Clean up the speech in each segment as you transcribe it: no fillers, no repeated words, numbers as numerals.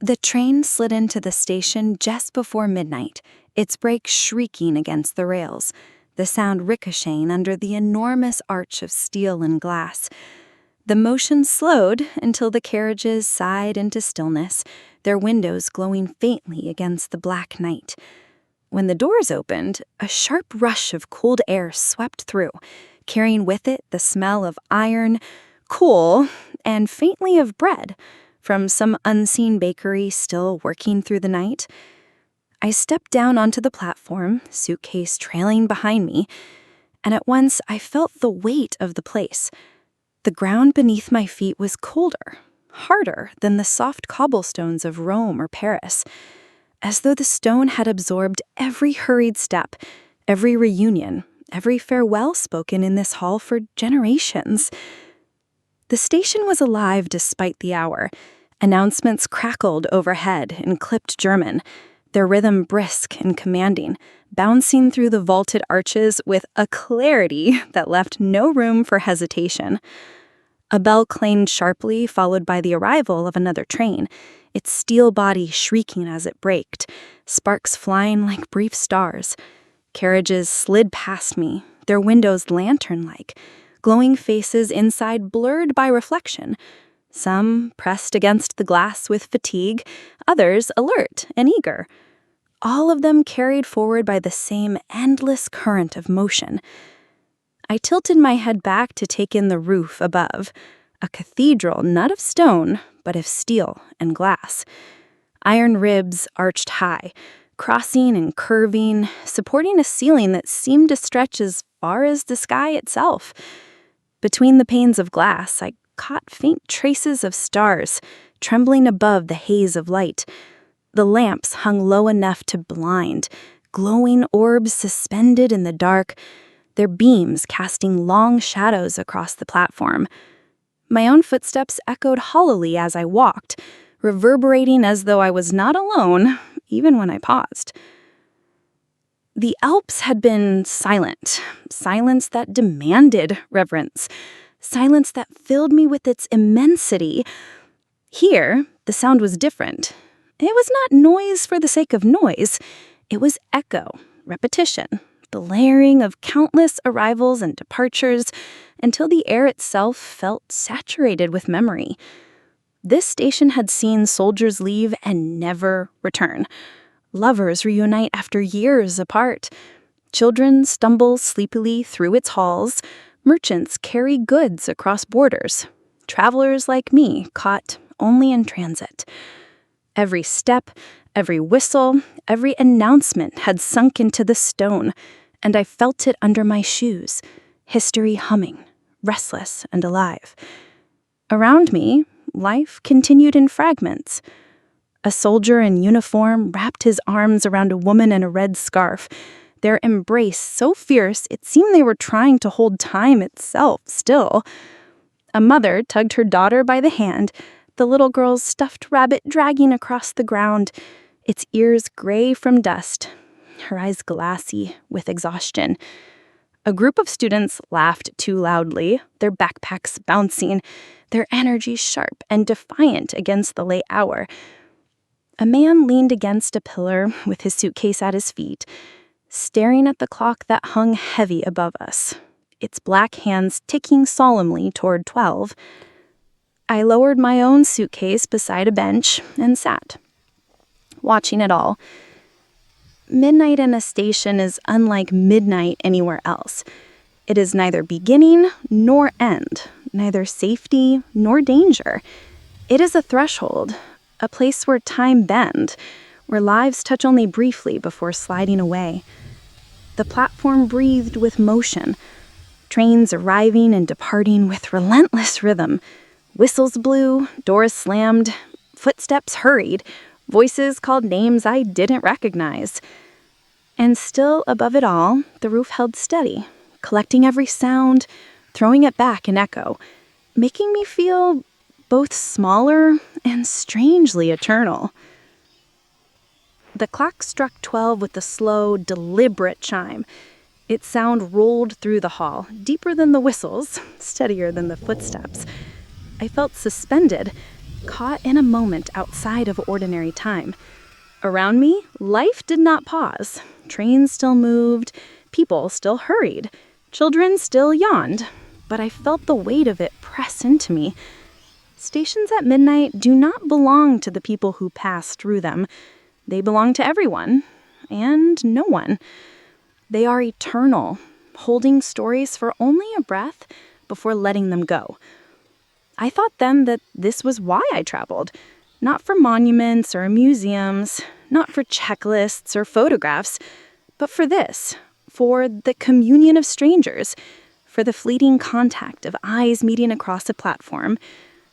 The train slid into the station just before midnight, its brakes shrieking against the rails, the sound ricocheting under the enormous arch of steel and glass. The motion slowed until the carriages sighed into stillness, their windows glowing faintly against the black night. When the doors opened, a sharp rush of cold air swept through, carrying with it the smell of iron, coal, and faintly of bread, from some unseen bakery still working through the night. I stepped down onto the platform, suitcase trailing behind me, and at once I felt the weight of the place. The ground beneath my feet was colder, harder than the soft cobblestones of Rome or Paris, as though the stone had absorbed every hurried step, every reunion, every farewell spoken in this hall for generations. The station was alive despite the hour. Announcements crackled overhead in clipped German, their rhythm brisk and commanding, bouncing through the vaulted arches with a clarity that left no room for hesitation. A bell clanged sharply, followed by the arrival of another train, its steel body shrieking as it braked, sparks flying like brief stars. Carriages slid past me, their windows lantern-like, glowing faces inside blurred by reflection, some pressed against the glass with fatigue, others alert and eager. All of them carried forward by the same endless current of motion. I tilted my head back to take in the roof above, a cathedral not of stone, but of steel and glass. Iron ribs arched high, crossing and curving, supporting a ceiling that seemed to stretch as far as the sky itself. Between the panes of glass, I caught faint traces of stars, trembling above the haze of light. The lamps hung low enough to blind, glowing orbs suspended in the dark, their beams casting long shadows across the platform. My own footsteps echoed hollowly as I walked, reverberating as though I was not alone, even when I paused. The Alps had been silent, silence that demanded reverence, silence that filled me with its immensity. Here, the sound was different. It was not noise for the sake of noise. It was echo, repetition, the layering of countless arrivals and departures until the air itself felt saturated with memory. This station had seen soldiers leave and never return. Lovers reunite after years apart. Children stumble sleepily through its halls. Merchants carry goods across borders. Travelers like me caught only in transit. Every step, every whistle, every announcement had sunk into the stone, and I felt it under my shoes, history humming, restless and alive. Around me, life continued in fragments. A soldier in uniform wrapped his arms around a woman in a red scarf, their embrace so fierce it seemed they were trying to hold time itself still. A mother tugged her daughter by the hand, the little girl's stuffed rabbit dragging across the ground, its ears gray from dust, her eyes glassy with exhaustion. A group of students laughed too loudly, their backpacks bouncing, their energy sharp and defiant against the late hour. A man leaned against a pillar with his suitcase at his feet, staring at the clock that hung heavy above us, its black hands ticking solemnly toward 12. I lowered my own suitcase beside a bench and sat, watching it all. Midnight in a station is unlike midnight anywhere else. It is neither beginning nor end, neither safety nor danger. It is a threshold, a place where time bends, where lives touch only briefly before sliding away. The platform breathed with motion, trains arriving and departing with relentless rhythm. Whistles blew, doors slammed, footsteps hurried, voices called names I didn't recognize. And still above it all, the roof held steady, collecting every sound, throwing it back in echo, making me feel both smaller and strangely eternal. The clock struck 12 with a slow, deliberate chime. Its sound rolled through the hall, deeper than the whistles, steadier than the footsteps. I felt suspended, caught in a moment outside of ordinary time. Around me, life did not pause. Trains still moved, people still hurried, children still yawned, but I felt the weight of it press into me. Stations at midnight do not belong to the people who pass through them. They belong to everyone, and no one. They are eternal, holding stories for only a breath before letting them go. I thought then that this was why I traveled, not for monuments or museums, not for checklists or photographs, but for this, for the communion of strangers, for the fleeting contact of eyes meeting across a platform,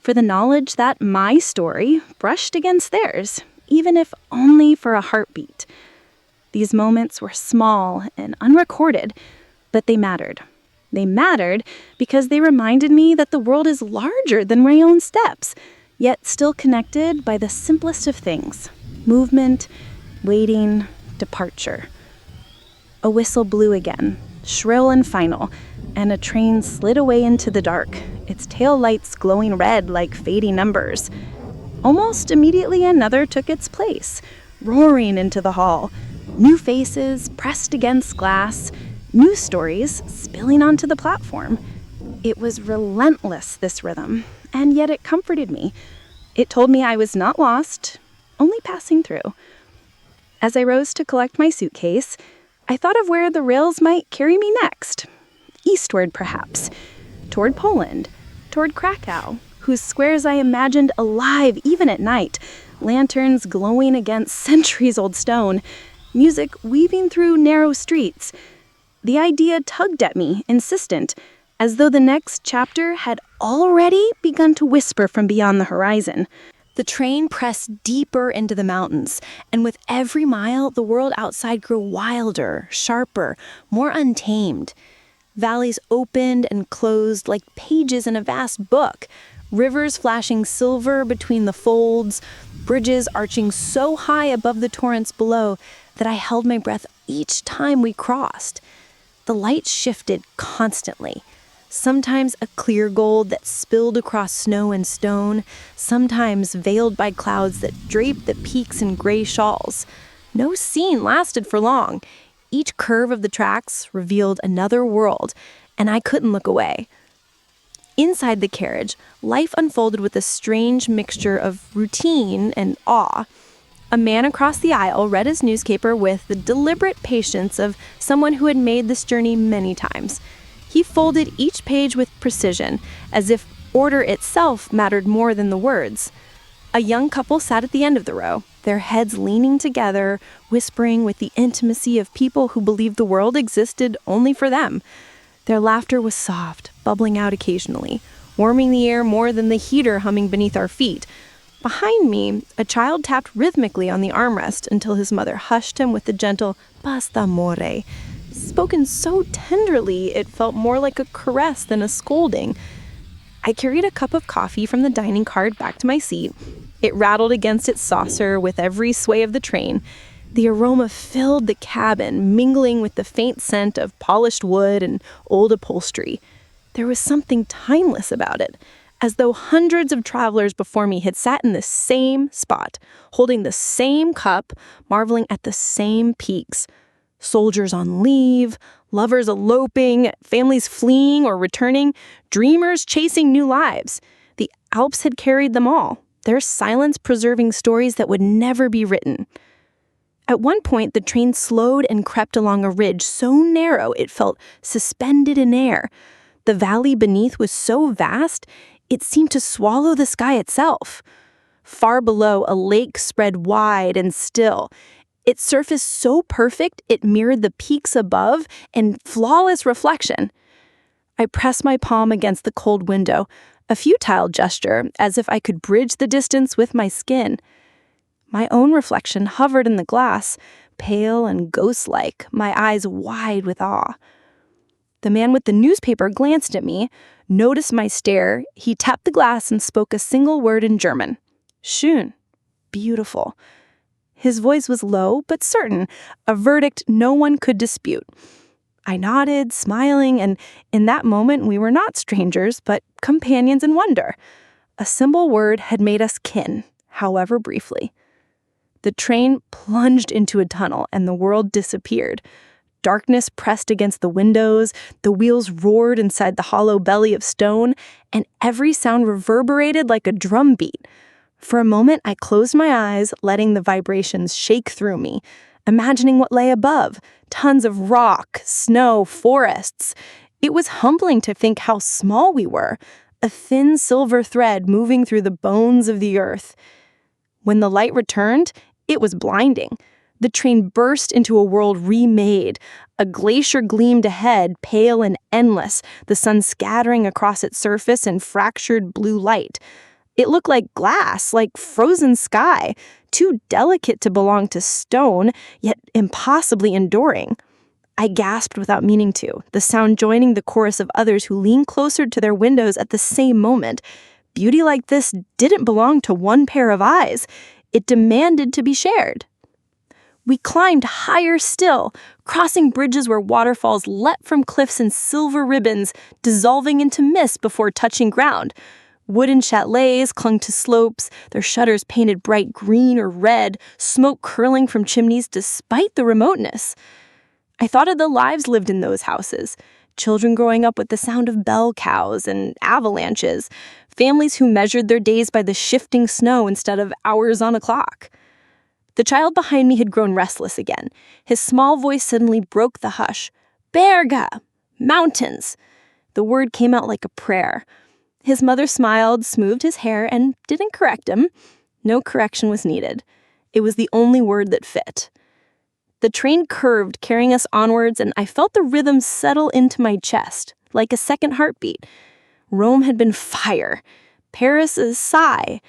for the knowledge that my story brushed against theirs, even if only for a heartbeat. These moments were small and unrecorded, but they mattered. They mattered because they reminded me that the world is larger than my own steps, yet still connected by the simplest of things: movement, waiting, departure. A whistle blew again, shrill and final, and a train slid away into the dark, its tail lights glowing red like fading numbers. Almost immediately another took its place, roaring into the hall. New faces pressed against glass, new stories spilling onto the platform. It was relentless, this rhythm, and yet it comforted me. It told me I was not lost, only passing through. As I rose to collect my suitcase, I thought of where the rails might carry me next. Eastward, perhaps. Toward Poland. Toward Krakow, whose squares I imagined alive even at night, lanterns glowing against centuries-old stone, music weaving through narrow streets. The idea tugged at me, insistent, as though the next chapter had already begun to whisper from beyond the horizon. The train pressed deeper into the mountains, and with every mile, the world outside grew wilder, sharper, more untamed. Valleys opened and closed like pages in a vast book, rivers flashing silver between the folds, bridges arching so high above the torrents below that I held my breath each time we crossed. The light shifted constantly. Sometimes a clear gold that spilled across snow and stone, sometimes veiled by clouds that draped the peaks in gray shawls. No scene lasted for long. Each curve of the tracks revealed another world, and I couldn't look away. Inside the carriage, life unfolded with a strange mixture of routine and awe. A man across the aisle read his newspaper with the deliberate patience of someone who had made this journey many times. He folded each page with precision, as if order itself mattered more than the words. A young couple sat at the end of the row, their heads leaning together, whispering with the intimacy of people who believed the world existed only for them. Their laughter was soft, bubbling out occasionally, warming the air more than the heater humming beneath our feet. Behind me, a child tapped rhythmically on the armrest until his mother hushed him with the gentle "Basta amore," spoken so tenderly it felt more like a caress than a scolding. I carried a cup of coffee from the dining car back to my seat. It rattled against its saucer with every sway of the train. The aroma filled the cabin, mingling with the faint scent of polished wood and old upholstery. There was something timeless about it, as though hundreds of travelers before me had sat in the same spot, holding the same cup, marveling at the same peaks. Soldiers on leave, lovers eloping, families fleeing or returning, dreamers chasing new lives. The Alps had carried them all, their silence preserving stories that would never be written. At one point, the train slowed and crept along a ridge so narrow it felt suspended in air. The valley beneath was so vast, it seemed to swallow the sky itself. Far below, a lake spread wide and still. Its surface so perfect it mirrored the peaks above in flawless reflection. I pressed my palm against the cold window, a futile gesture, as if I could bridge the distance with my skin. My own reflection hovered in the glass, pale and ghost-like, my eyes wide with awe. The man with the newspaper glanced at me, noticed my stare. He tapped the glass and spoke a single word in German. Schön. Beautiful. His voice was low but certain, a verdict no one could dispute. I nodded, smiling, and in that moment we were not strangers, but companions in wonder. A symbol word had made us kin, however briefly. The train plunged into a tunnel and the world disappeared. Darkness pressed against the windows, the wheels roared inside the hollow belly of stone, and every sound reverberated like a drum beat. For a moment, I closed my eyes, letting the vibrations shake through me, imagining what lay above, tons of rock, snow, forests. It was humbling to think how small we were, a thin silver thread moving through the bones of the earth. When the light returned, it was blinding. The train burst into a world remade. A glacier gleamed ahead, pale and endless, the sun scattering across its surface in fractured blue light. It looked like glass, like frozen sky, too delicate to belong to stone, yet impossibly enduring. I gasped without meaning to, the sound joining the chorus of others who leaned closer to their windows at the same moment. Beauty like this didn't belong to one pair of eyes. It demanded to be shared. We climbed higher still, crossing bridges where waterfalls leapt from cliffs in silver ribbons, dissolving into mist before touching ground. Wooden chalets clung to slopes, their shutters painted bright green or red, smoke curling from chimneys despite the remoteness. I thought of the lives lived in those houses, children growing up with the sound of bell cows and avalanches, families who measured their days by the shifting snow instead of hours on a clock. The child behind me had grown restless again. His small voice suddenly broke the hush. Berga! Mountains! The word came out like a prayer. His mother smiled, smoothed his hair, and didn't correct him. No correction was needed. It was the only word that fit. The train curved, carrying us onwards, and I felt the rhythm settle into my chest, like a second heartbeat. Rome had been fire. Paris a sigh.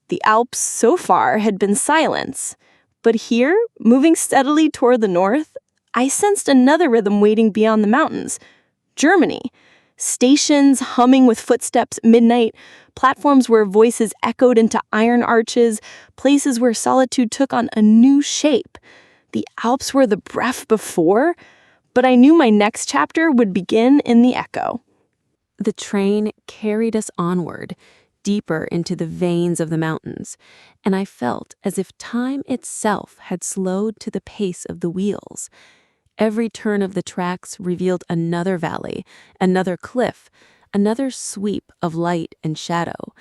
The Alps, so far, had been silence. But here, moving steadily toward the north, I sensed another rhythm waiting beyond the mountains. Germany. Stations humming with footsteps at midnight, platforms where voices echoed into iron arches, places where solitude took on a new shape. The Alps were the breath before, but I knew my next chapter would begin in the echo. The train carried us onward, deeper into the veins of the mountains, and I felt as if time itself had slowed to the pace of the wheels. Every turn of the tracks revealed another valley, another cliff, another sweep of light and shadow.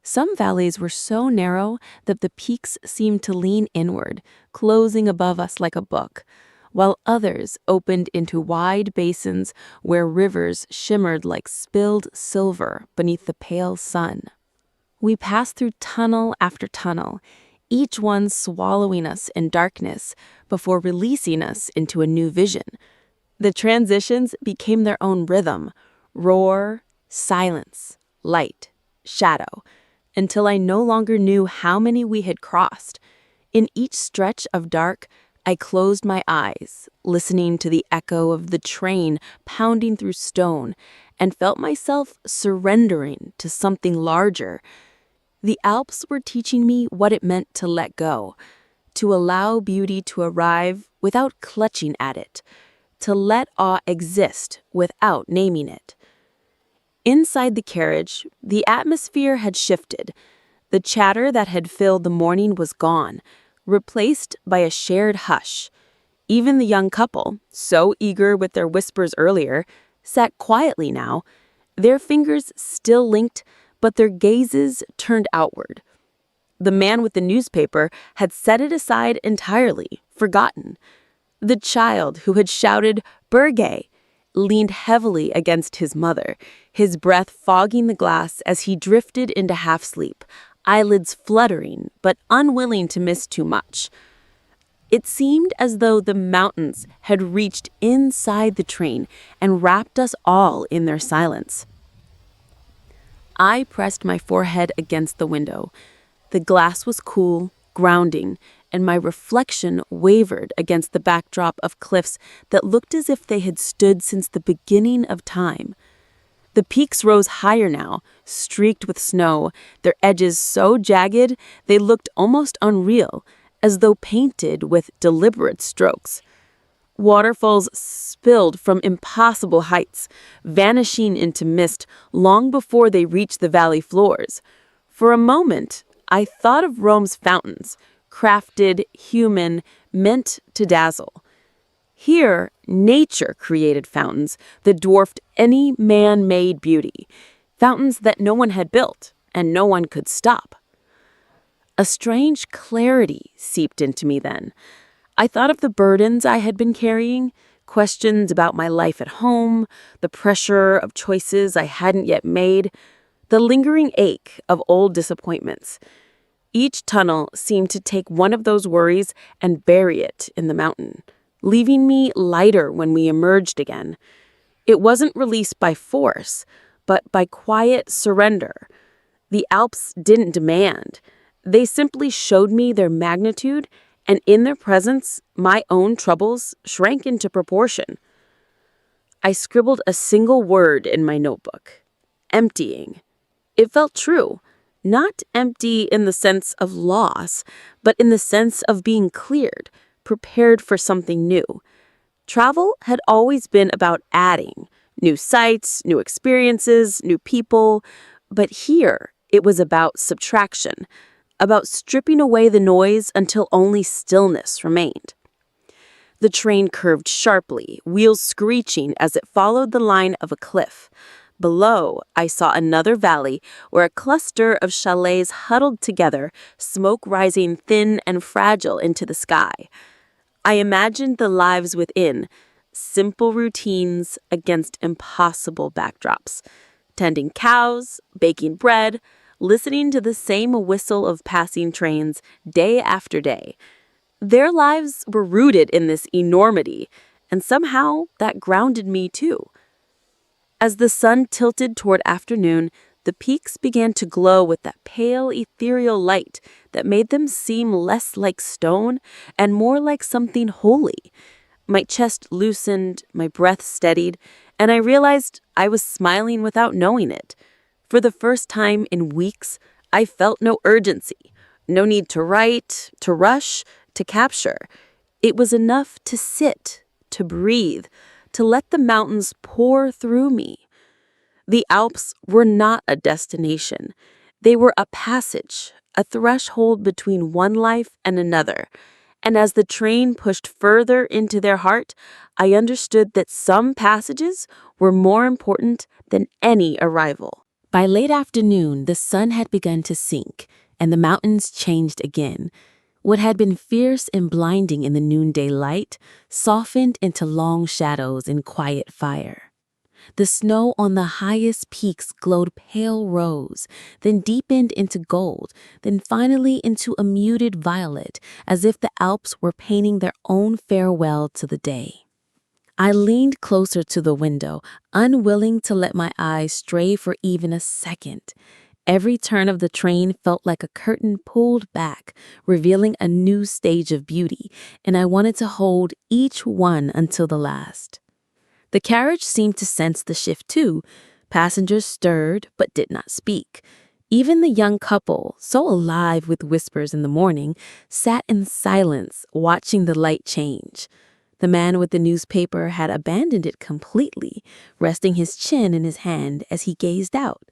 Some valleys were so narrow that the peaks seemed to lean inward, closing above us like a book, while others opened into wide basins where rivers shimmered like spilled silver beneath the pale sun. We passed through tunnel after tunnel, each one swallowing us in darkness before releasing us into a new vision. The transitions became their own rhythm: roar, silence, light, shadow, until I no longer knew how many we had crossed. In each stretch of dark, I closed my eyes, listening to the echo of the train pounding through stone, and felt myself surrendering to something larger. The Alps were teaching me what it meant to let go, to allow beauty to arrive without clutching at it, to let awe exist without naming it. Inside the carriage, the atmosphere had shifted. The chatter that had filled the morning was gone, replaced by a shared hush. Even the young couple, so eager with their whispers earlier, sat quietly now, their fingers still linked, but their gazes turned outward. The man with the newspaper had set it aside entirely, forgotten. The child who had shouted, "Berge!" leaned heavily against his mother, his breath fogging the glass as he drifted into half-sleep, eyelids fluttering, but unwilling to miss too much. It seemed as though the mountains had reached inside the train and wrapped us all in their silence. I pressed my forehead against the window. The glass was cool, grounding, and my reflection wavered against the backdrop of cliffs that looked as if they had stood since the beginning of time. The peaks rose higher now, streaked with snow, their edges so jagged they looked almost unreal, as though painted with deliberate strokes. Waterfalls spilled from impossible heights, vanishing into mist long before they reached the valley floors. For a moment, I thought of Rome's fountains, crafted, human, meant to dazzle. Here, nature created fountains that dwarfed any man-made beauty, fountains that no one had built and no one could stop. A strange clarity seeped into me then. I thought of the burdens I had been carrying, questions about my life at home, the pressure of choices I hadn't yet made, the lingering ache of old disappointments. Each tunnel seemed to take one of those worries and bury it in the mountain, leaving me lighter when we emerged again. It wasn't released by force, but by quiet surrender. The Alps didn't demand. They simply showed me their magnitude, and in their presence, my own troubles shrank into proportion. I scribbled a single word in my notebook: emptying. It felt true, not empty in the sense of loss, but in the sense of being cleared, prepared for something new. Travel had always been about adding, new sights, new experiences, new people, but here it was about subtraction, about stripping away the noise until only stillness remained. The train curved sharply, wheels screeching as it followed the line of a cliff. Below, I saw another valley where a cluster of chalets huddled together, smoke rising thin and fragile into the sky. I imagined the lives within, simple routines against impossible backdrops. Tending cows, baking bread, listening to the same whistle of passing trains day after day. Their lives were rooted in this enormity, and somehow that grounded me too. As the sun tilted toward afternoon, the peaks began to glow with that pale, ethereal light that made them seem less like stone and more like something holy. My chest loosened, my breath steadied, and I realized I was smiling without knowing it. For the first time in weeks, I felt no urgency, no need to write, to rush, to capture. It was enough to sit, to breathe, to let the mountains pour through me. The Alps were not a destination. They were a passage, a threshold between one life and another. And as the train pushed further into their heart, I understood that some passages were more important than any arrival. By late afternoon, the sun had begun to sink, and the mountains changed again. What had been fierce and blinding in the noonday light softened into long shadows and quiet fire. The snow on the highest peaks glowed pale rose, then deepened into gold, then finally into a muted violet, as if the Alps were painting their own farewell to the day. I leaned closer to the window, unwilling to let my eyes stray for even a second. Every turn of the train felt like a curtain pulled back, revealing a new stage of beauty, and I wanted to hold each one until the last. The carriage seemed to sense the shift too. Passengers stirred but did not speak. Even the young couple, so alive with whispers in the morning, sat in silence, watching the light change. The man with the newspaper had abandoned it completely, resting his chin in his hand as he gazed out.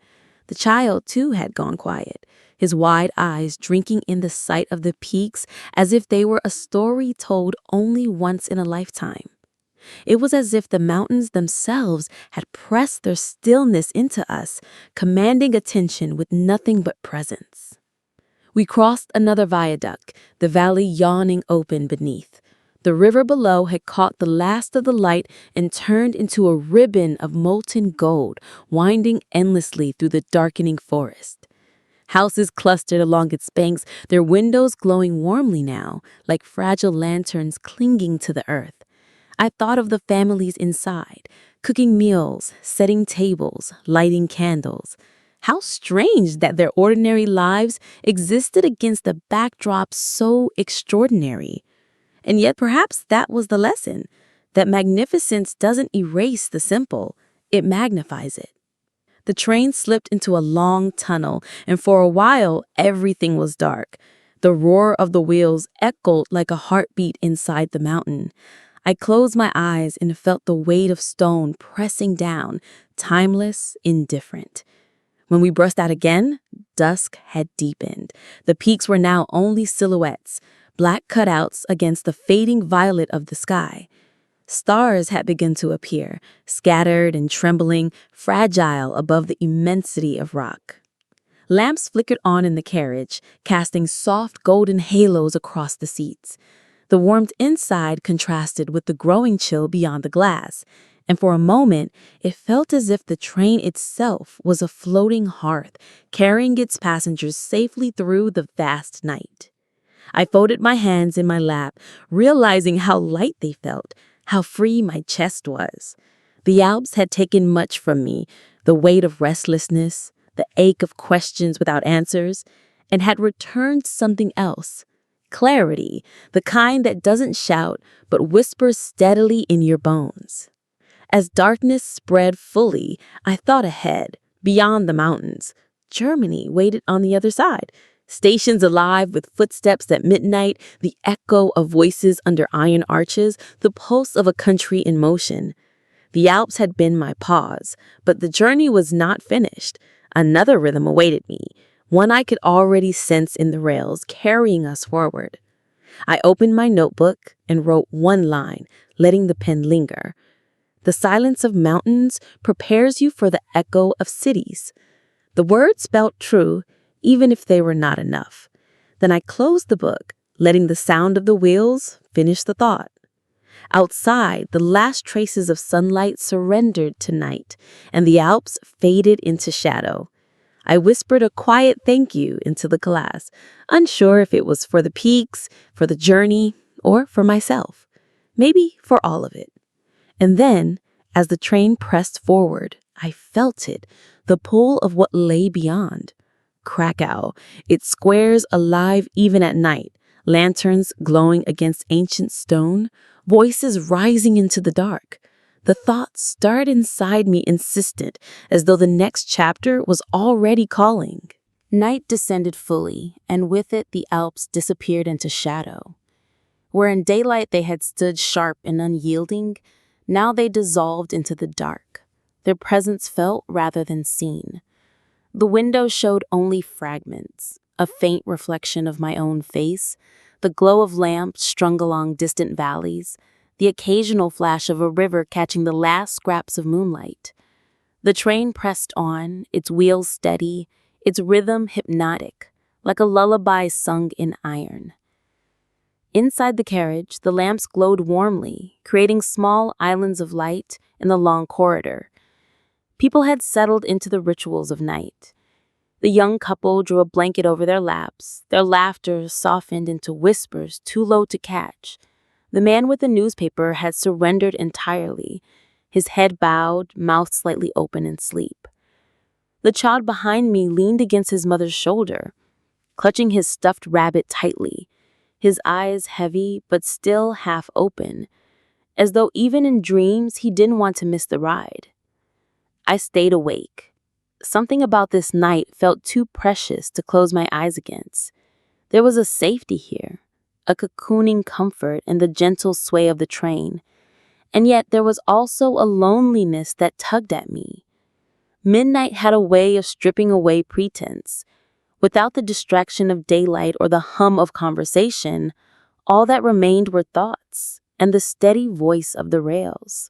The child, too, had gone quiet, his wide eyes drinking in the sight of the peaks as if they were a story told only once in a lifetime. It was as if the mountains themselves had pressed their stillness into us, commanding attention with nothing but presence. We crossed another viaduct, the valley yawning open beneath. The river below had caught the last of the light and turned into a ribbon of molten gold, winding endlessly through the darkening forest. Houses clustered along its banks, their windows glowing warmly now, like fragile lanterns clinging to the earth. I thought of the families inside, cooking meals, setting tables, lighting candles. How strange that their ordinary lives existed against a backdrop so extraordinary. And yet perhaps that was the lesson, that magnificence doesn't erase the simple, it magnifies it. The train slipped into a long tunnel, and for a while everything was dark. The roar of the wheels echoed like a heartbeat inside the mountain. I closed my eyes and felt the weight of stone pressing down, timeless, indifferent. When we burst out again, dusk had deepened. The peaks were now only silhouettes, black cutouts against the fading violet of the sky. Stars had begun to appear, scattered and trembling, fragile above the immensity of rock. Lamps flickered on in the carriage, casting soft golden halos across the seats. The warmth inside contrasted with the growing chill beyond the glass, and for a moment it felt as if the train itself was a floating hearth, carrying its passengers safely through the vast night. I folded my hands in my lap, realizing how light they felt, how free my chest was. The Alps had taken much from me, the weight of restlessness, the ache of questions without answers, and had returned something else. Clarity, the kind that doesn't shout but whispers steadily in your bones. As darkness spread fully, I thought ahead, beyond the mountains. Germany waited on the other side. Stations alive with footsteps at midnight, the echo of voices under iron arches, the pulse of a country in motion. The Alps had been my pause, but the journey was not finished. Another rhythm awaited me, one I could already sense in the rails, carrying us forward. I opened my notebook and wrote one line, letting the pen linger. The silence of mountains prepares you for the echo of cities. The words felt true, even if they were not enough. Then I closed the book, letting the sound of the wheels finish the thought. Outside, the last traces of sunlight surrendered to night, and the Alps faded into shadow. I whispered a quiet thank you into the glass, unsure if it was for the peaks, for the journey, or for myself. Maybe for all of it. And then, as the train pressed forward, I felt it, the pull of what lay beyond. Kraków, its squares alive even at night, lanterns glowing against ancient stone, voices rising into the dark. The thoughts stirred inside me insistent, as though the next chapter was already calling. Night descended fully, and with it the Alps disappeared into shadow. Where in daylight they had stood sharp and unyielding, now they dissolved into the dark, their presence felt rather than seen. The window showed only fragments, a faint reflection of my own face, the glow of lamps strung along distant valleys, the occasional flash of a river catching the last scraps of moonlight. The train pressed on, its wheels steady, its rhythm hypnotic, like a lullaby sung in iron. Inside the carriage, the lamps glowed warmly, creating small islands of light in the long corridor. People had settled into the rituals of night. The young couple drew a blanket over their laps, their laughter softened into whispers too low to catch. The man with the newspaper had surrendered entirely, his head bowed, mouth slightly open in sleep. The child behind me leaned against his mother's shoulder, clutching his stuffed rabbit tightly, his eyes heavy but still half open, as though even in dreams he didn't want to miss the ride. I stayed awake. Something about this night felt too precious to close my eyes against. There was a safety here, a cocooning comfort in the gentle sway of the train, and yet there was also a loneliness that tugged at me. Midnight had a way of stripping away pretense. Without the distraction of daylight or the hum of conversation, all that remained were thoughts and the steady voice of the rails.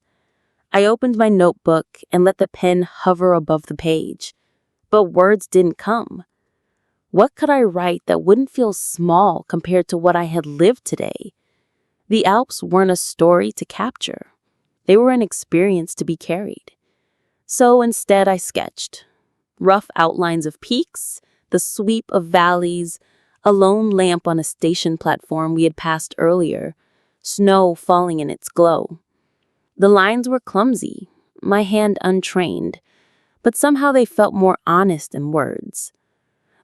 I opened my notebook and let the pen hover above the page, but words didn't come. What could I write that wouldn't feel small compared to what I had lived today? The Alps weren't a story to capture. They were an experience to be carried. So instead I sketched rough outlines of peaks, the sweep of valleys, a lone lamp on a station platform we had passed earlier, snow falling in its glow. The lines were clumsy, my hand untrained, but somehow they felt more honest than words.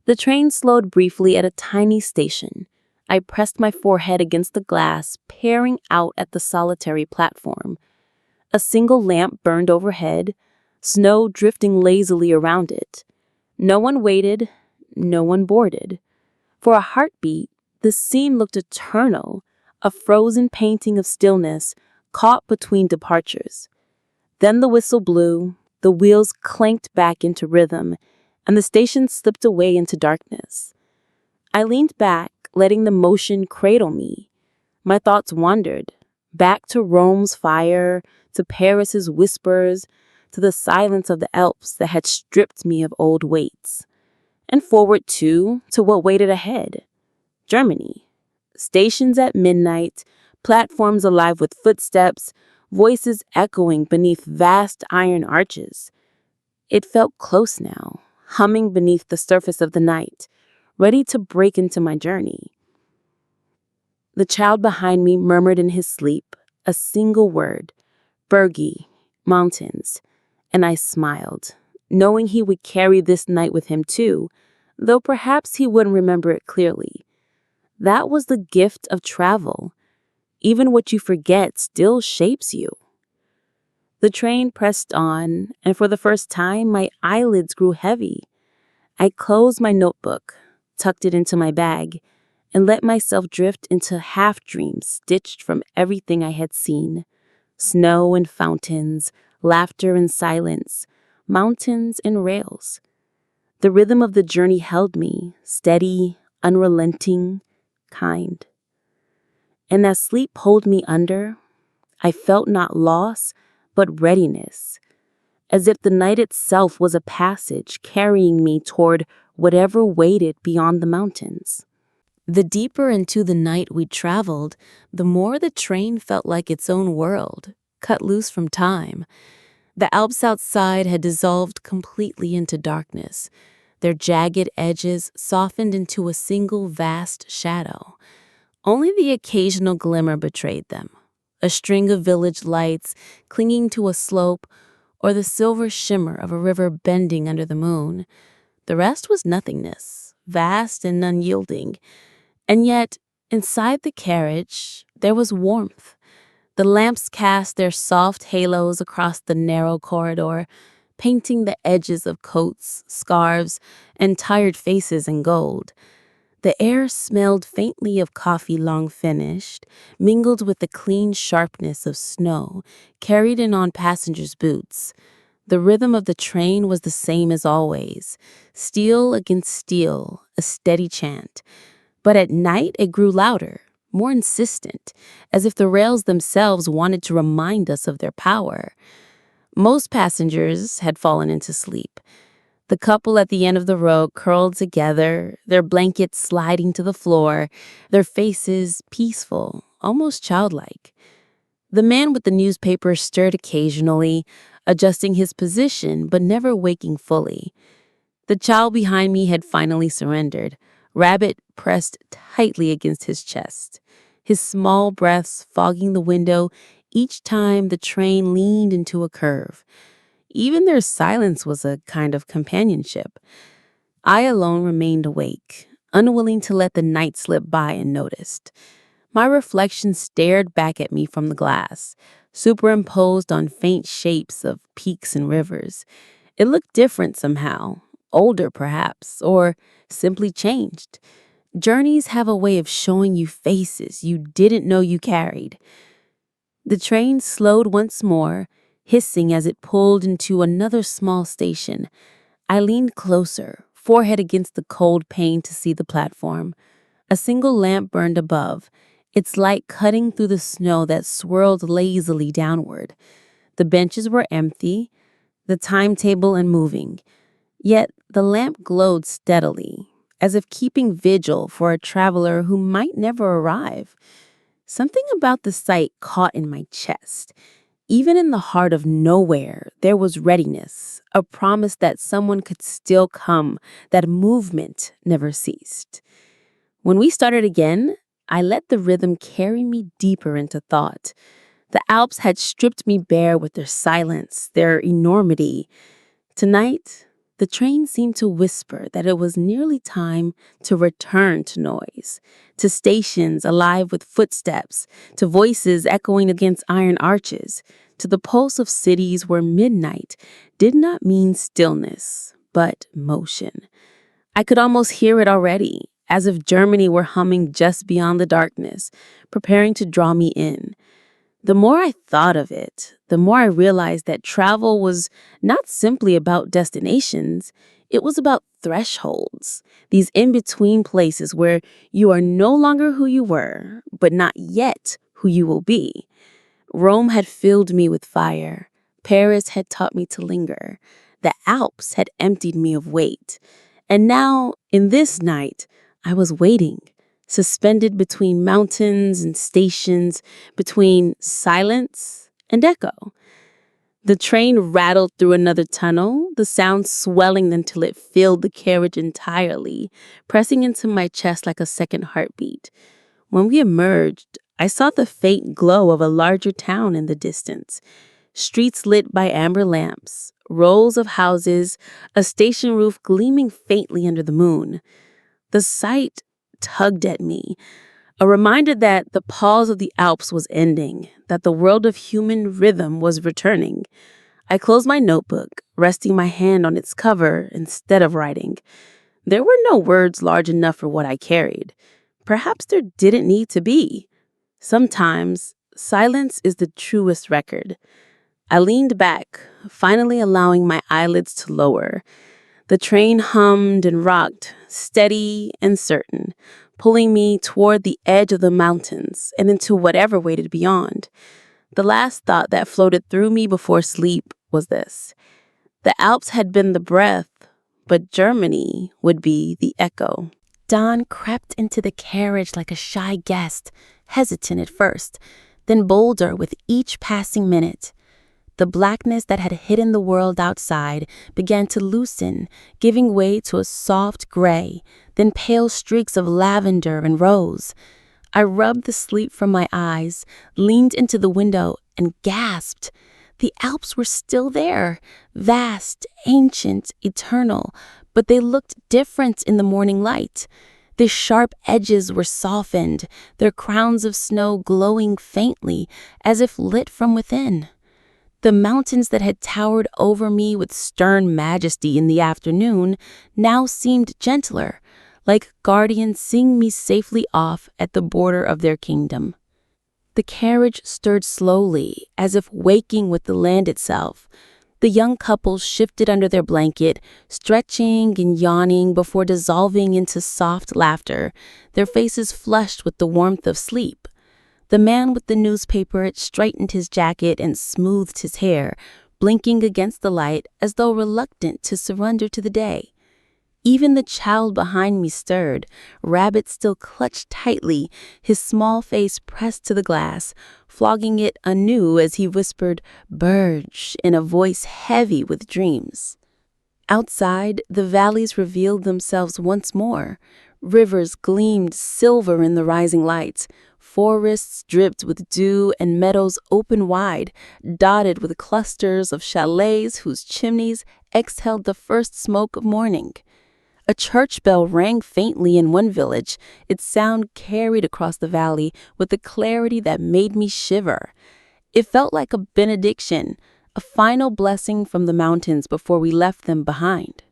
The train slowed briefly at a tiny station. I pressed my forehead against the glass, peering out at the solitary platform. A single lamp burned overhead, snow drifting lazily around it. No one waited, no one boarded. For a heartbeat, the scene looked eternal, a frozen painting of stillness caught between departures. Then the whistle blew, the wheels clanked back into rhythm, and the station slipped away into darkness. I leaned back, letting the motion cradle me. My thoughts wandered, back to Rome's fire, to Paris's whispers, to the silence of the Alps that had stripped me of old weights. And forward, too, to what waited ahead. Germany. Stations at midnight, platforms alive with footsteps, voices echoing beneath vast iron arches. It felt close now, humming beneath the surface of the night, ready to break into my journey. The child behind me murmured in his sleep a single word, Bergi, mountains, and I smiled, knowing he would carry this night with him too, though perhaps he wouldn't remember it clearly. That was the gift of travel. Even what you forget still shapes you. The train pressed on, and for the first time, my eyelids grew heavy. I closed my notebook, tucked it into my bag, and let myself drift into half-dreams stitched from everything I had seen. Snow and fountains, laughter and silence, mountains and rails. The rhythm of the journey held me, steady, unrelenting, kind. And as sleep pulled me under, I felt not loss, but readiness, as if the night itself was a passage carrying me toward whatever waited beyond the mountains. The deeper into the night we traveled, the more the train felt like its own world, cut loose from time. The Alps outside had dissolved completely into darkness, their jagged edges softened into a single vast shadow. Only the occasional glimmer betrayed them, a string of village lights clinging to a slope, or the silver shimmer of a river bending under the moon. The rest was nothingness, vast and unyielding. And yet, inside the carriage, there was warmth. The lamps cast their soft halos across the narrow corridor, painting the edges of coats, scarves, and tired faces in gold. The air smelled faintly of coffee long finished, mingled with the clean sharpness of snow carried in on passengers' boots. The rhythm of the train was the same as always, steel against steel, a steady chant. But at night it grew louder, more insistent, as if the rails themselves wanted to remind us of their power. Most passengers had fallen into sleep. The couple at the end of the row curled together, their blankets sliding to the floor, their faces peaceful, almost childlike. The man with the newspaper stirred occasionally, adjusting his position but never waking fully. The child behind me had finally surrendered, rabbit pressed tightly against his chest, his small breaths fogging the window each time the train leaned into a curve. Even their silence was a kind of companionship. I alone remained awake, unwilling to let the night slip by unnoticed. My reflection stared back at me from the glass, superimposed on faint shapes of peaks and rivers. It looked different somehow, older perhaps, or simply changed. Journeys have a way of showing you faces you didn't know you carried. The train slowed once more, hissing as it pulled into another small station. I leaned closer, forehead against the cold pane to see the platform. A single lamp burned above, its light cutting through the snow that swirled lazily downward. The benches were empty, the timetable unmoving. Yet the lamp glowed steadily, as if keeping vigil for a traveler who might never arrive. Something about the sight caught in my chest. Even in the heart of nowhere, there was readiness, a promise that someone could still come, that movement never ceased. When we started again, I let the rhythm carry me deeper into thought. The Alps had stripped me bare with their silence, their enormity. Tonight, the train seemed to whisper that it was nearly time to return to noise, to stations alive with footsteps, to voices echoing against iron arches, to the pulse of cities where midnight did not mean stillness, but motion. I could almost hear it already, as if Germany were humming just beyond the darkness, preparing to draw me in. The more I thought of it, the more I realized that travel was not simply about destinations, It was about thresholds, these in-between places where you are no longer who you were, but not yet who you will be. Rome had filled me with fire. Paris had taught me to linger. The Alps had emptied me of weight. And now, in this night, I was waiting, suspended between mountains and stations, between silence and echo. The train rattled through another tunnel, the sound swelling until it filled the carriage entirely, pressing into my chest like a second heartbeat. When we emerged, I saw the faint glow of a larger town in the distance. Streets lit by amber lamps, rows of houses, a station roof gleaming faintly under the moon. The sight tugged at me, a reminder that the pause of the Alps was ending, that the world of human rhythm was returning. I closed my notebook, resting my hand on its cover instead of writing. There were no words large enough for what I carried. Perhaps there didn't need to be. Sometimes, silence is the truest record. I leaned back, finally allowing my eyelids to lower. The train hummed and rocked, steady and certain, pulling me toward the edge of the mountains and into whatever waited beyond. The last thought that floated through me before sleep was this: the Alps had been the breath, but Germany would be the echo. Dawn crept into the carriage like a shy guest, hesitant at first, then bolder with each passing minute. The blackness that had hidden the world outside began to loosen, giving way to a soft gray, then pale streaks of lavender and rose. I rubbed the sleep from my eyes, leaned into the window, and gasped. The Alps were still there, vast, ancient, eternal, but they looked different in the morning light. Their sharp edges were softened, their crowns of snow glowing faintly, as if lit from within. The mountains that had towered over me with stern majesty in the afternoon now seemed gentler, like guardians seeing me safely off at the border of their kingdom. The carriage stirred slowly, as if waking with the land itself. The young couple shifted under their blanket, stretching and yawning before dissolving into soft laughter, their faces flushed with the warmth of sleep. The man with the newspaper straightened his jacket and smoothed his hair, blinking against the light as though reluctant to surrender to the day. Even the child behind me stirred, Rabbit still clutched tightly, his small face pressed to the glass, flogging it anew as he whispered, "Burge," in a voice heavy with dreams. Outside, the valleys revealed themselves once more. Rivers gleamed silver in the rising light. Forests dripped with dew and meadows open wide, dotted with clusters of chalets whose chimneys exhaled the first smoke of morning. A church bell rang faintly in one village, its sound carried across the valley with a clarity that made me shiver. It felt like a benediction, a final blessing from the mountains before we left them behind.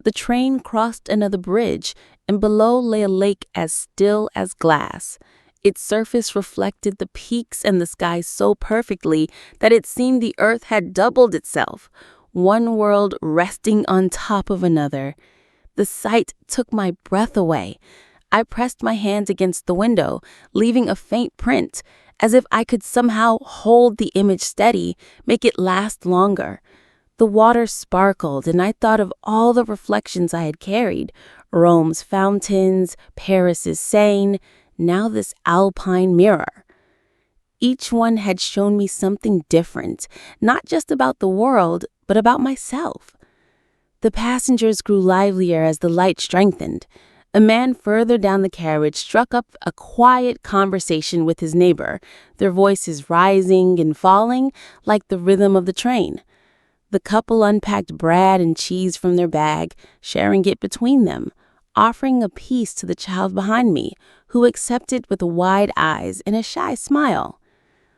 The train crossed another bridge, and below lay a lake as still as glass. Its surface reflected the peaks and the sky so perfectly that it seemed the earth had doubled itself, one world resting on top of another. The sight took my breath away. I pressed my hands against the window, leaving a faint print, as if I could somehow hold the image steady, make it last longer. The water sparkled, and I thought of all the reflections I had carried: Rome's fountains, Paris's Seine, now this alpine mirror. Each one had shown me something different, not just about the world, but about myself. The passengers grew livelier as the light strengthened. A man further down the carriage struck up a quiet conversation with his neighbor, their voices rising and falling like the rhythm of the train. The couple unpacked bread and cheese from their bag, sharing it between them, offering a piece to the child behind me, who accepted with wide eyes and a shy smile.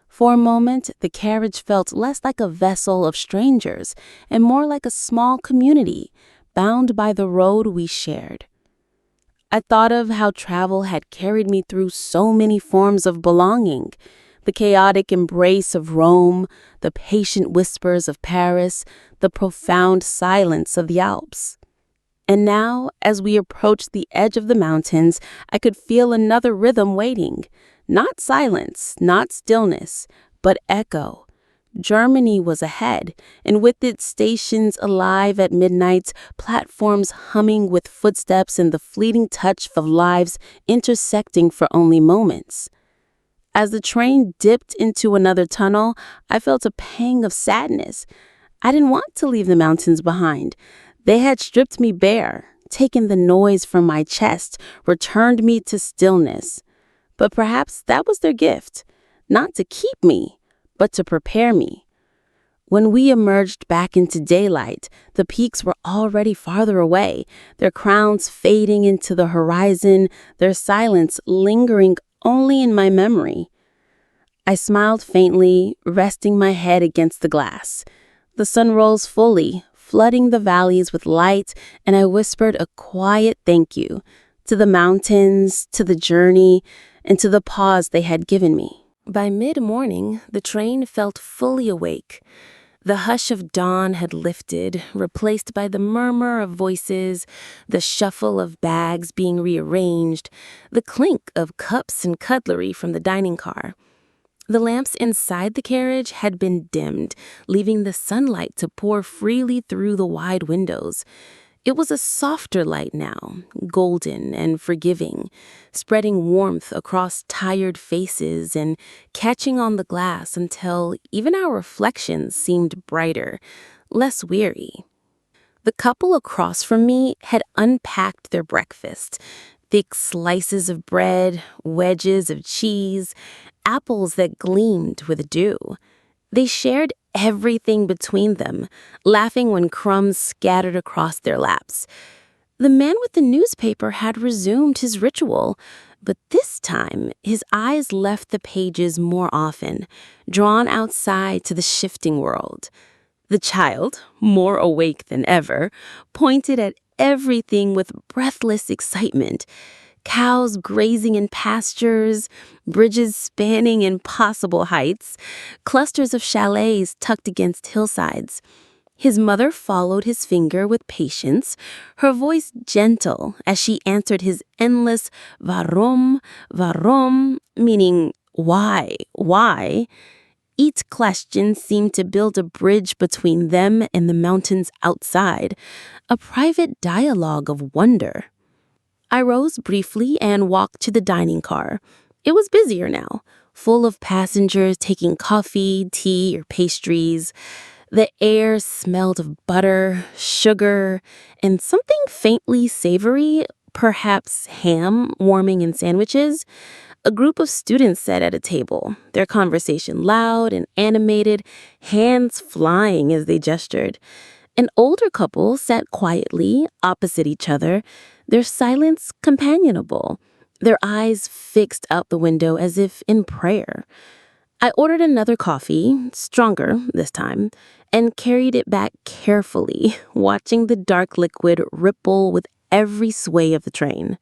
For a moment, the carriage felt less like a vessel of strangers and more like a small community, bound by the road we shared. I thought of how travel had carried me through so many forms of belonging: the chaotic embrace of Rome, the patient whispers of Paris, the profound silence of the Alps. And now, as we approached the edge of the mountains, I could feel another rhythm waiting. Not silence, not stillness, but echo. Germany was ahead, and with its stations alive at midnight, platforms humming with footsteps and the fleeting touch of lives intersecting for only moments. As the train dipped into another tunnel, I felt a pang of sadness. I didn't want to leave the mountains behind. They had stripped me bare, taken the noise from my chest, returned me to stillness. But perhaps that was their gift, not to keep me, but to prepare me. When we emerged back into daylight, the peaks were already farther away, their crowns fading into the horizon, their silence lingering only in my memory. I smiled faintly, resting my head against the glass. The sun rose fully, flooding the valleys with light, and I whispered a quiet thank you to the mountains, to the journey, and to the pause they had given me. By mid-morning, the train felt fully awake. The hush of dawn had lifted, replaced by the murmur of voices, the shuffle of bags being rearranged, the clink of cups and cutlery from the dining car. The lamps inside the carriage had been dimmed, leaving the sunlight to pour freely through the wide windows. It was a softer light now, golden and forgiving, spreading warmth across tired faces and catching on the glass until even our reflections seemed brighter, less weary. The couple across from me had unpacked their breakfast. Thick slices of bread, wedges of cheese, apples that gleamed with dew. They shared everything between them, laughing when crumbs scattered across their laps. The man with the newspaper had resumed his ritual, but this time his eyes left the pages more often, drawn outside to the shifting world. The child, more awake than ever, pointed at everything with breathless excitement. Cows grazing in pastures, bridges spanning impossible heights, clusters of chalets tucked against hillsides. His mother followed his finger with patience, her voice gentle as she answered his endless "Warum, warum," meaning why, why. Each question seemed to build a bridge between them and the mountains outside, a private dialogue of wonder. I rose briefly and walked to the dining car. It was busier now, full of passengers taking coffee, tea, or pastries. The air smelled of butter, sugar, and something faintly savory, perhaps ham warming in sandwiches. A group of students sat at a table, their conversation loud and animated, hands flying as they gestured. An older couple sat quietly opposite each other, their silence companionable, their eyes fixed out the window as if in prayer. I ordered another coffee, stronger this time, and carried it back carefully, watching the dark liquid ripple with every sway of the train.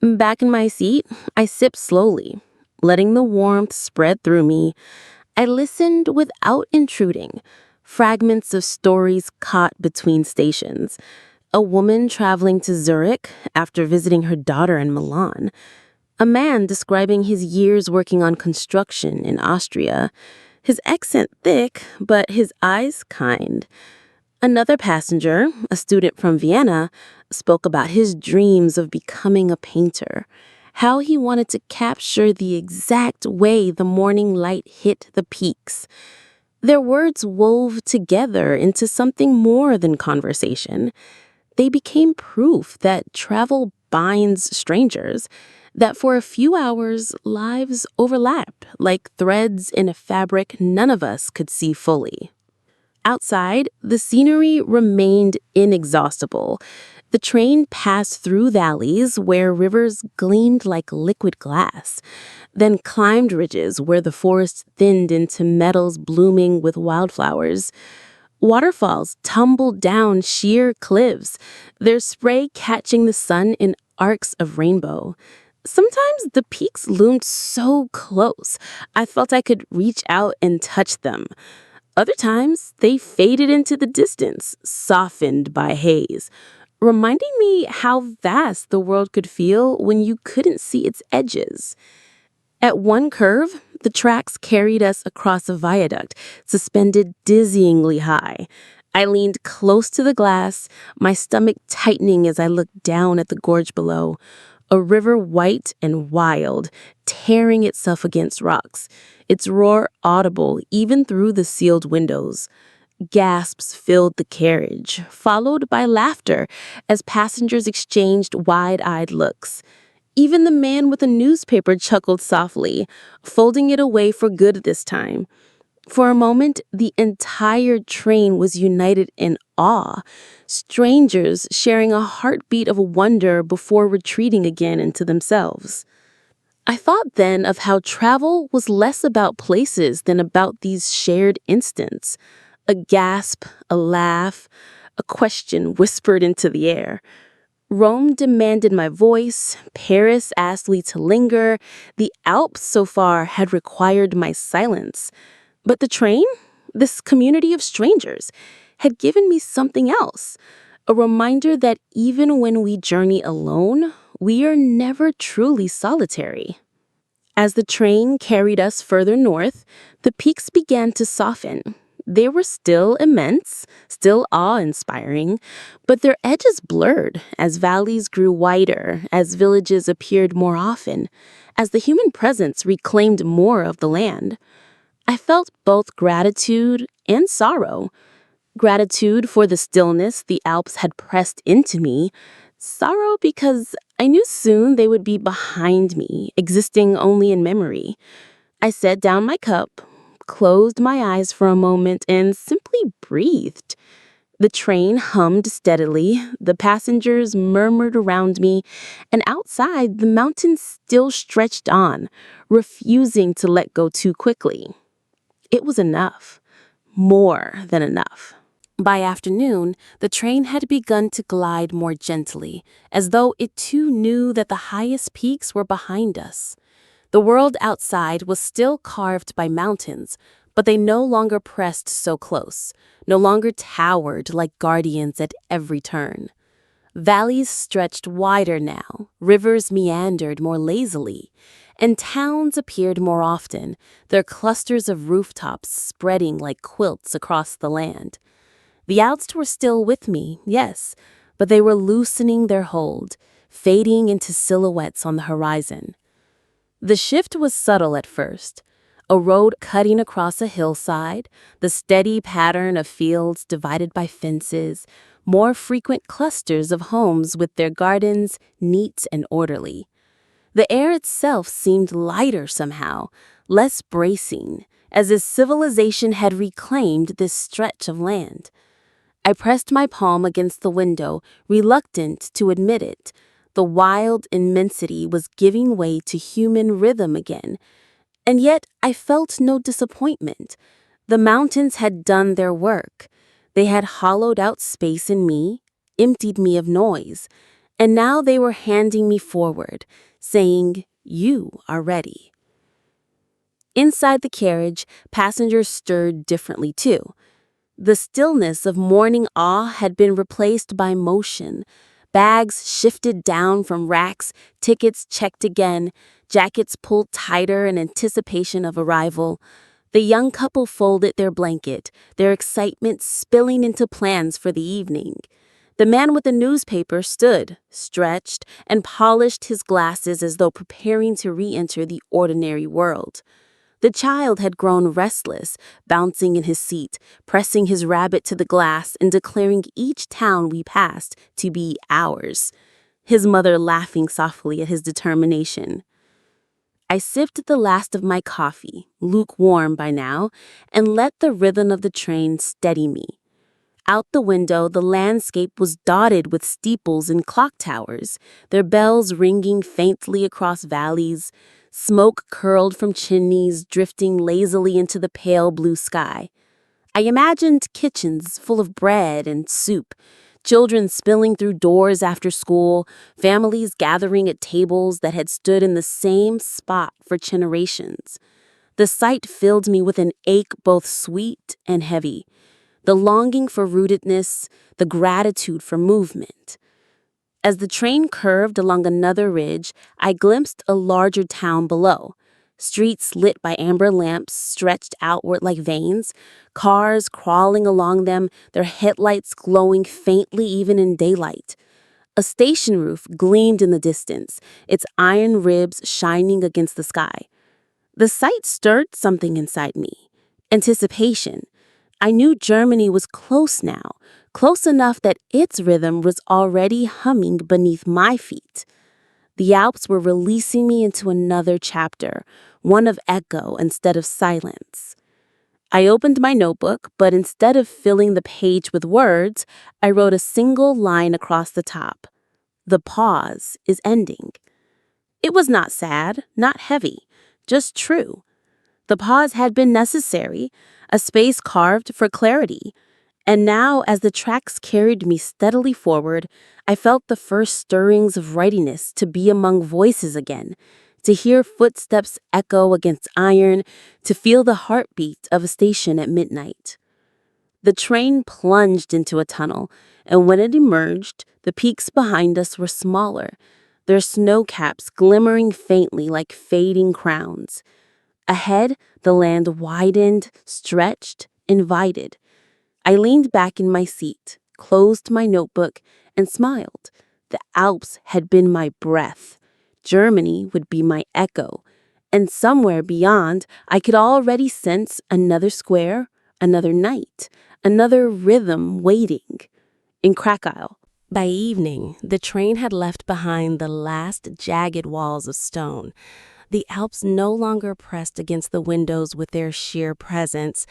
Back in my seat, I sipped slowly, letting the warmth spread through me. I listened without intruding, fragments of stories caught between stations. A woman traveling to Zurich after visiting her daughter in Milan. A man describing his years working on construction in Austria. His accent thick, but his eyes kind. Another passenger, a student from Vienna, spoke about his dreams of becoming a painter, how he wanted to capture the exact way the morning light hit the peaks. Their words wove together into something more than conversation. They became proof that travel binds strangers, that for a few hours, lives overlap like threads in a fabric none of us could see fully. Outside, the scenery remained inexhaustible. The train passed through valleys where rivers gleamed like liquid glass, then climbed ridges where the forest thinned into meadows blooming with wildflowers. Waterfalls tumbled down sheer cliffs, their spray catching the sun in arcs of rainbow. Sometimes the peaks loomed so close, I felt I could reach out and touch them. Other times, they faded into the distance, softened by haze. reminding me how vast the world could feel when you couldn't see its edges. At one curve, the tracks carried us across a viaduct, suspended dizzyingly high. I leaned close to the glass, my stomach tightening as I looked down at the gorge below. A river white and wild, tearing itself against rocks, its roar audible even through the sealed windows. Gasps filled the carriage, followed by laughter as passengers exchanged wide-eyed looks. Even the man with a newspaper chuckled softly, folding it away for good this time. For a moment, the entire train was united in awe, strangers sharing a heartbeat of wonder before retreating again into themselves. I thought then of how travel was less about places than about these shared instants. A gasp, a laugh, a question whispered into the air. Rome demanded my voice, Paris asked me to linger, the Alps so far had required my silence. But the train, this community of strangers, had given me something else, a reminder that even when we journey alone, we are never truly solitary. As the train carried us further north, the peaks began to soften. They were still immense, still awe-inspiring, but their edges blurred as valleys grew wider, as villages appeared more often, as the human presence reclaimed more of the land. I felt both gratitude and sorrow. Gratitude for the stillness the Alps had pressed into me, sorrow because I knew soon they would be behind me, existing only in memory. I set down my cup, closed my eyes for a moment, and simply breathed. The train hummed steadily, the passengers murmured around me, and outside the mountains still stretched on, refusing to let go too quickly. It was enough, more than enough. By afternoon, the train had begun to glide more gently, as though it too knew that the highest peaks were behind us. The world outside was still carved by mountains, but they no longer pressed so close, no longer towered like guardians at every turn. Valleys stretched wider now, rivers meandered more lazily, and towns appeared more often, their clusters of rooftops spreading like quilts across the land. The Alps were still with me, yes, but they were loosening their hold, fading into silhouettes on the horizon. The shift was subtle at first. A road cutting across a hillside, the steady pattern of fields divided by fences, more frequent clusters of homes with their gardens neat and orderly. The air itself seemed lighter somehow, less bracing, as if civilization had reclaimed this stretch of land. I pressed my palm against the window, reluctant to admit it. The wild immensity was giving way to human rhythm again. And yet I felt no disappointment. The mountains had done their work. They had hollowed out space in me, emptied me of noise, and now they were handing me forward, saying, "You are ready." Inside the carriage, passengers stirred differently too. The stillness of morning awe had been replaced by motion. Bags shifted down from racks, tickets checked again, jackets pulled tighter in anticipation of arrival. The young couple folded their blanket, their excitement spilling into plans for the evening. The man with the newspaper stood, stretched, and polished his glasses as though preparing to re-enter the ordinary world. The child had grown restless, bouncing in his seat, pressing his rabbit to the glass and declaring each town we passed to be ours, his mother laughing softly at his determination. I sipped the last of my coffee, lukewarm by now, and let the rhythm of the train steady me. Out the window, the landscape was dotted with steeples and clock towers, their bells ringing faintly across valleys. Smoke curled from chimneys, drifting lazily into the pale blue sky. I imagined kitchens full of bread and soup, children spilling through doors after school, families gathering at tables that had stood in the same spot for generations. The sight filled me with an ache both sweet and heavy, the longing for rootedness, the gratitude for movement. As the train curved along another ridge, I glimpsed a larger town below. Streets lit by amber lamps stretched outward like veins, cars crawling along them, their headlights glowing faintly even in daylight. A station roof gleamed in the distance, its iron ribs shining against the sky. The sight stirred something inside me. Anticipation. I knew Germany was close now, close enough that its rhythm was already humming beneath my feet. The Alps were releasing me into another chapter, one of echo instead of silence. I opened my notebook, but instead of filling the page with words, I wrote a single line across the top. The pause is ending. It was not sad, not heavy, just true. The pause had been necessary, a space carved for clarity. And now, as the tracks carried me steadily forward, I felt the first stirrings of readiness to be among voices again, to hear footsteps echo against iron, to feel the heartbeat of a station at midnight. The train plunged into a tunnel, and when it emerged, the peaks behind us were smaller, their snow caps glimmering faintly like fading crowns. Ahead, the land widened, stretched, invited. I leaned back in my seat, closed my notebook, and smiled. The Alps had been my breath. Germany would be my echo. And somewhere beyond, I could already sense another square, another night, another rhythm waiting. In Kraków. By evening, the train had left behind the last jagged walls of stone. The Alps no longer pressed against the windows with their sheer presence.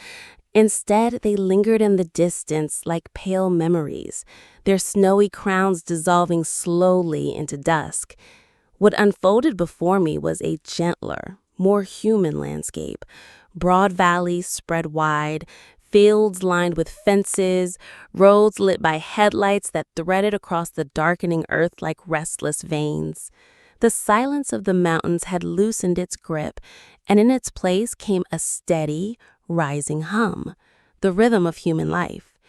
Instead, they lingered in the distance like pale memories, their snowy crowns dissolving slowly into dusk. What unfolded before me was a gentler, more human landscape. Broad valleys spread wide, fields lined with fences, roads lit by headlights that threaded across the darkening earth like restless veins. The silence of the mountains had loosened its grip, and in its place came a steady, rising hum, the rhythm of human life.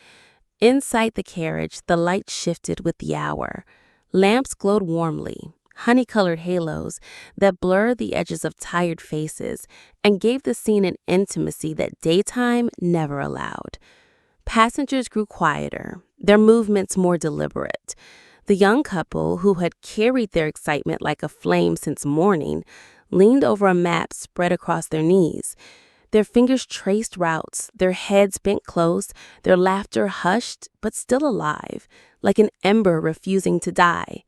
Inside the carriage, the light shifted with the hour. Lamps glowed warmly, honey-colored halos that blurred the edges of tired faces and gave the scene an intimacy that daytime never allowed. Passengers grew quieter, their movements more deliberate. The young couple, who had carried their excitement like a flame since morning, leaned over a map spread across their knees. Their fingers traced routes, their heads bent close, their laughter hushed but still alive, like an ember refusing to die.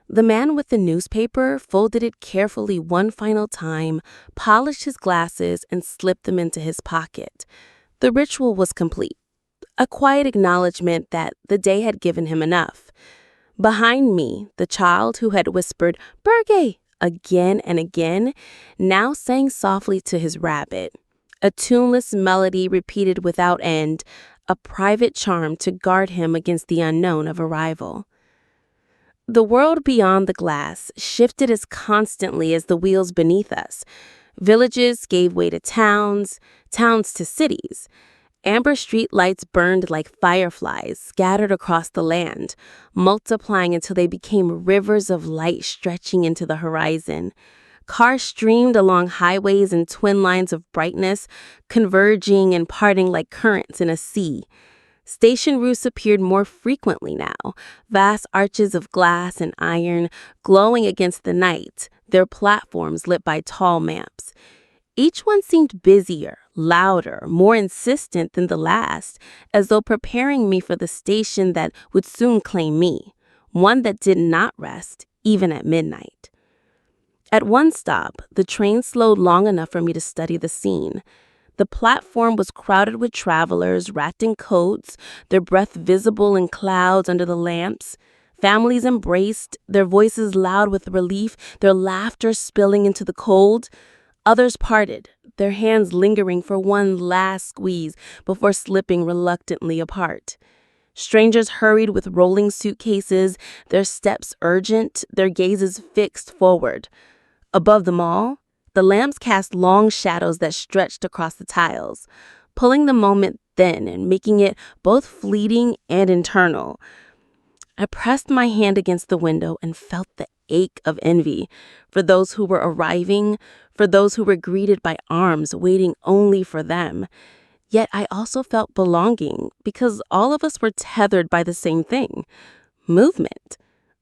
The man with the newspaper folded it carefully one final time, polished his glasses, and slipped them into his pocket. The ritual was complete, a quiet acknowledgement that the day had given him enough. Behind me, the child who had whispered, "Birge!" again and again, now sang softly to his rabbit. A tuneless melody repeated without end, a private charm to guard him against the unknown of arrival. The world beyond the glass shifted as constantly as the wheels beneath us. Villages gave way to towns, towns to cities. Amber street lights burned like fireflies scattered across the land, multiplying until they became rivers of light stretching into the horizon. Cars streamed along highways in twin lines of brightness, converging and parting like currents in a sea. Station roofs appeared more frequently now, vast arches of glass and iron glowing against the night, their platforms lit by tall lamps. Each one seemed busier, louder, more insistent than the last, as though preparing me for the station that would soon claim me, one that did not rest, even at midnight. At one stop, the train slowed long enough for me to study the scene. The platform was crowded with travelers wrapped in coats, their breath visible in clouds under the lamps. Families embraced, their voices loud with relief, their laughter spilling into the cold. Others parted, their hands lingering for one last squeeze before slipping reluctantly apart. Strangers hurried with rolling suitcases, their steps urgent, their gazes fixed forward. Above them all, the lamps cast long shadows that stretched across the tiles, pulling the moment thin and making it both fleeting and internal. I pressed my hand against the window and felt the ache of envy for those who were arriving, for those who were greeted by arms waiting only for them. Yet I also felt belonging because all of us were tethered by the same thing: movement.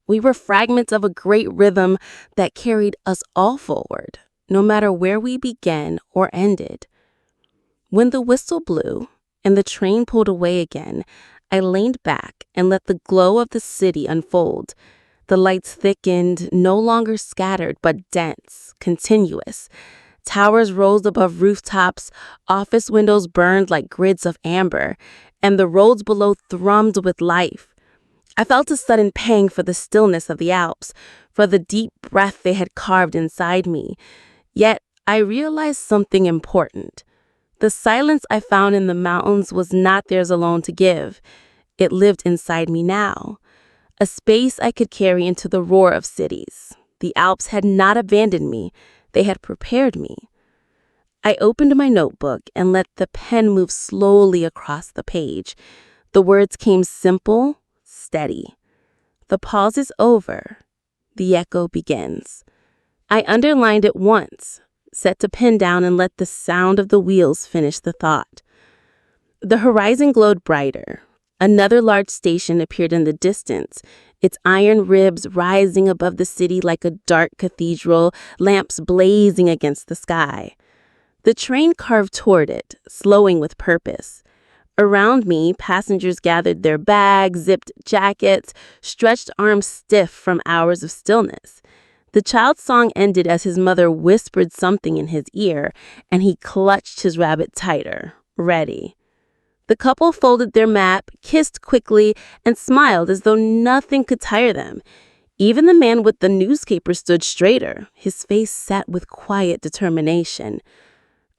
We were fragments of a great rhythm that carried us all forward, no matter where we began or ended. When the whistle blew and the train pulled away again, I leaned back and let the glow of the city unfold. The lights thickened, no longer scattered, but dense, continuous. Towers rose above rooftops, office windows burned like grids of amber, and the roads below thrummed with life. I felt a sudden pang for the stillness of the Alps, for the deep breath they had carved inside me. Yet I realized something important. The silence I found in the mountains was not theirs alone to give. It lived inside me now, a space I could carry into the roar of cities. The Alps had not abandoned me. They had prepared me. I opened my notebook and let the pen move slowly across the page. The words came simple, steady. The pause is over. The echo begins. I underlined it once, set the pen down and let the sound of the wheels finish the thought. The horizon glowed brighter. Another large station appeared in the distance, its iron ribs rising above the city like a dark cathedral, lamps blazing against the sky. The train carved toward it, slowing with purpose. Around me, passengers gathered their bags, zipped jackets, stretched arms stiff from hours of stillness. The child's song ended as his mother whispered something in his ear, and he clutched his rabbit tighter, ready. The couple folded their map, kissed quickly, and smiled as though nothing could tire them. Even the man with the newspaper stood straighter, his face set with quiet determination.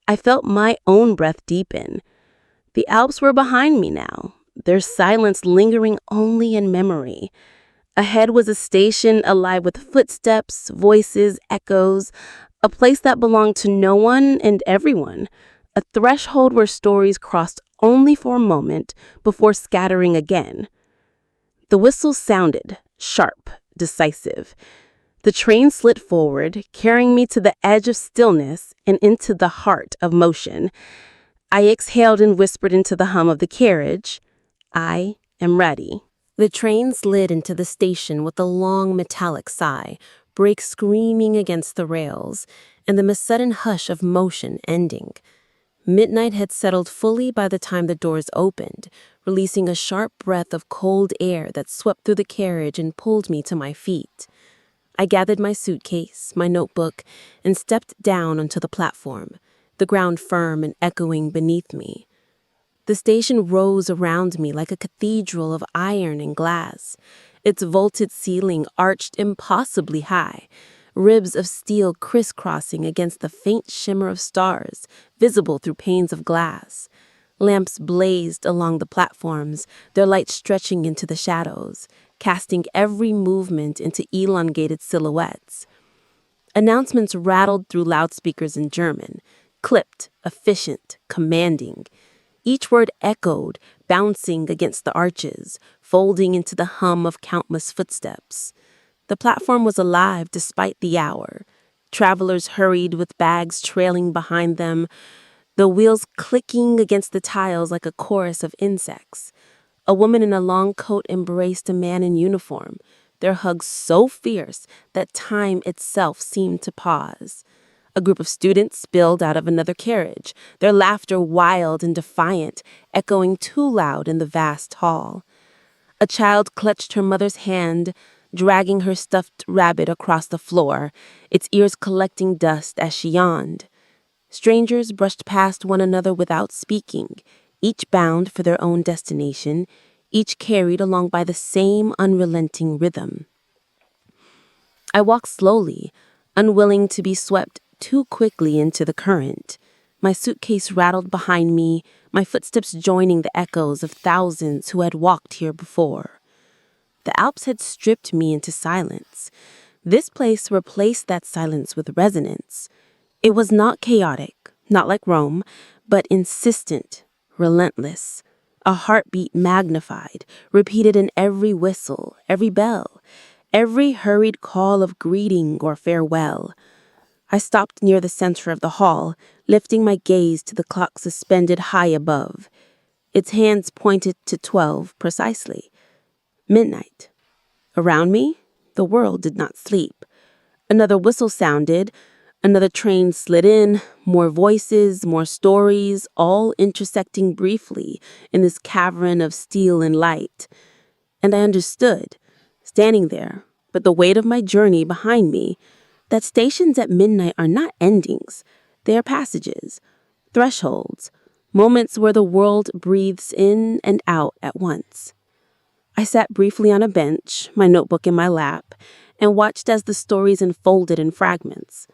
I felt my own breath deepen. The Alps were behind me now, their silence lingering only in memory. Ahead was a station alive with footsteps, voices, echoes, a place that belonged to no one and everyone, a threshold where stories crossed only for a moment before scattering again. The whistle sounded, sharp, decisive. The train slid forward, carrying me to the edge of stillness and into the heart of motion. I exhaled and whispered into the hum of the carriage, "I am ready." The train slid into the station with a long metallic sigh, brakes screaming against the rails, and the sudden hush of motion ending. Midnight had settled fully by the time the doors opened, releasing a sharp breath of cold air that swept through the carriage and pulled me to my feet. I gathered my suitcase, my notebook, and stepped down onto the platform, the ground firm and echoing beneath me. The station rose around me like a cathedral of iron and glass, its vaulted ceiling arched impossibly high, ribs of steel crisscrossing against the faint shimmer of stars visible through panes of glass. Lamps blazed along the platforms, their light stretching into the shadows, casting every movement into elongated silhouettes. Announcements rattled through loudspeakers in German, clipped, efficient, commanding. Each word echoed, bouncing against the arches, folding into the hum of countless footsteps. The platform was alive despite the hour. Travelers hurried with bags trailing behind them, the wheels clicking against the tiles like a chorus of insects. A woman in a long coat embraced a man in uniform, their hugs so fierce that time itself seemed to pause. A group of students spilled out of another carriage, their laughter wild and defiant, echoing too loud in the vast hall. A child clutched her mother's hand, dragging her stuffed rabbit across the floor, its ears collecting dust as she yawned. Strangers brushed past one another without speaking, each bound for their own destination, each carried along by the same unrelenting rhythm. I walked slowly, unwilling to be swept too quickly into the current. My suitcase rattled behind me, my footsteps joining the echoes of thousands who had walked here before. The Alps had stripped me into silence. This place replaced that silence with resonance. It was not chaotic, not like Rome, but insistent, relentless, a heartbeat magnified, repeated in every whistle, every bell, every hurried call of greeting or farewell. I stopped near the center of the hall, lifting my gaze to the clock suspended high above. Its hands pointed to 12 precisely. Midnight. Around me, the world did not sleep. Another whistle sounded, another train slid in, more voices, more stories, all intersecting briefly in this cavern of steel and light. And I understood, standing there, but the weight of my journey behind me, that stations at midnight are not endings. They are passages, thresholds, moments where the world breathes in and out at once. I sat briefly on a bench, my notebook in my lap, and watched as the stories unfolded in fragments.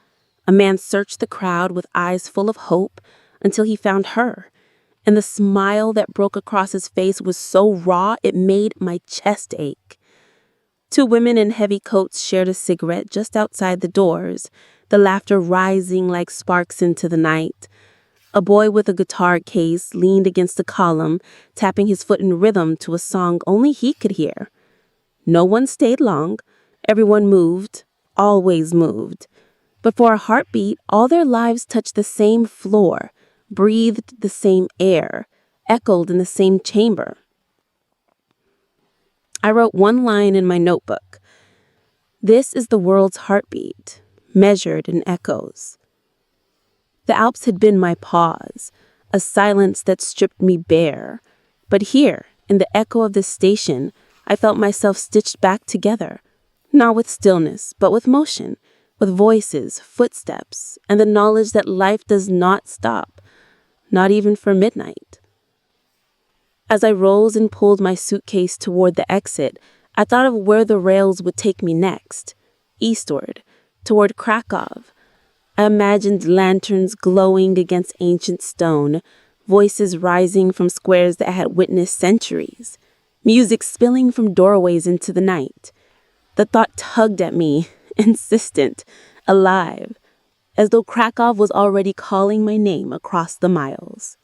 A man searched the crowd with eyes full of hope until he found her, and the smile that broke across his face was so raw it made my chest ache. Two women in heavy coats shared a cigarette just outside the doors, the laughter rising like sparks into the night. A boy with a guitar case leaned against a column, tapping his foot in rhythm to a song only he could hear. No one stayed long. Everyone moved, always moved. But for a heartbeat, all their lives touched the same floor, breathed the same air, echoed in the same chamber. I wrote one line in my notebook. This is the world's heartbeat, measured in echoes. The Alps had been my pause, a silence that stripped me bare. But here, in the echo of this station, I felt myself stitched back together, not with stillness, but with motion, with voices, footsteps, and the knowledge that life does not stop, not even for midnight. As I rose and pulled my suitcase toward the exit, I thought of where the rails would take me next, eastward, toward Kraków. I imagined lanterns glowing against ancient stone, voices rising from squares that had witnessed centuries, music spilling from doorways into the night. The thought tugged at me, insistent, alive, as though Kraków was already calling my name across the miles.